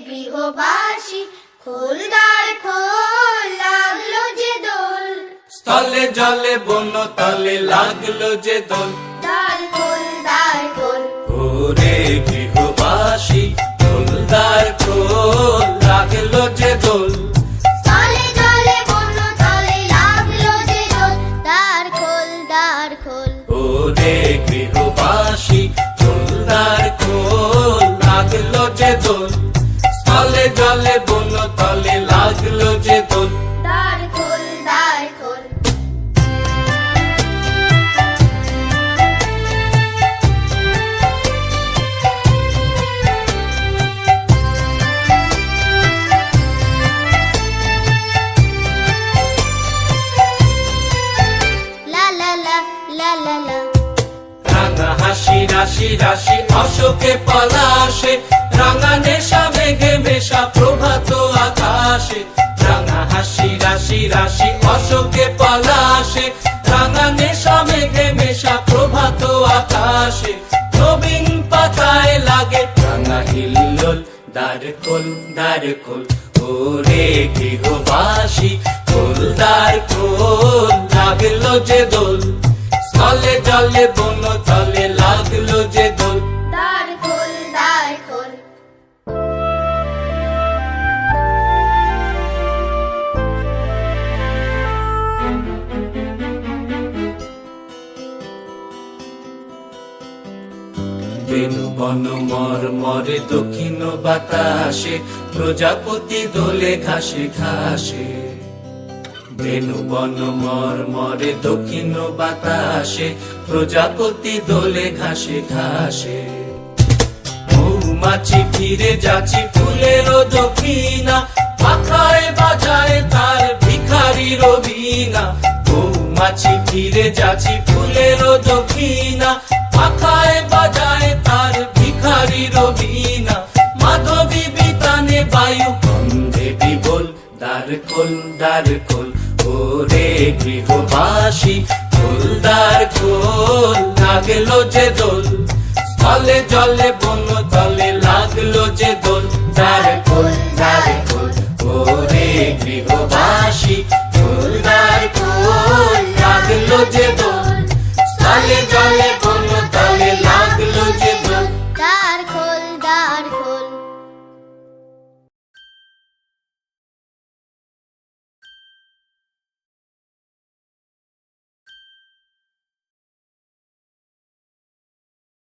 গৃহবাসী খোল দ্বার খোল, লাগলো যে দোল। স্থলে জলে বন তলে লাগলো যে দোল। দ্বার খোল, দ্বার খোল। ওরে গৃহবাসী খোল দ্বার খোল, লাগলো যে দোল। স্থলে জলে বন তলে লাগলো যে দোল। দ্বার খোল, দ্বার খোল। ওরে গৃহবাসী খোল দ্বার খোল, লাগলো যে দোল। স্থলে জলে বন তলে লাগলো যে দোল। দ্বার খোল, দ্বার খোল। লা লা লা লা লা লা। রাঙা হাসি রাশি রাশি অশোকে পলাশে, রাঙা নেশা মেঘে মেশা প্রভাত আকাশে। রাঙা হাসি রাশি রাশি অশোকে পলাশে, রাঙা নেশা মেঘে মেশা প্রভাত আকাশে। নবীন পাতায় লাগে রাঙা হিল্লোল, দ্বার খোল দ্বার খোল। ওরে গৃহবাসী খোল দ্বার খোল, লাগলো যে দোল। স্থলে জলে বন তলে লাগলো যে দোল। দ্বার খোল, দ্বার খোল। বেনু বন মর মরে দক্ষিণ বাতাসে, প্রজাপতি দোলে ঘাসে ঘাসে। বেনু বন মর মরে দক্ষিণ বাতাসে, প্রজাপতি দোলে ঘাসে ঘাসে। মৌমাছি ফিরে যাচ্ছি ফুলের দক্ষিণা, পাখায় বাজায় তার ভিখারির বীণা। মৌমাছি ফিরে যাচ্ছি ফুলের দক্ষিণা, পাখায় বাজায় তার ভিখারির বীণা। মাধবী বিতানে বায়ু কন্দে বিবল, দ্বার খোল দ্বার খোল। ওরে গৃহবাসী খোল দ্বার খোল, লাগলো যে দোল। স্থলে জলে বন তলে লাগলো যে দোল। দ্বার খোল দ্বার খোল। ওরে গৃহ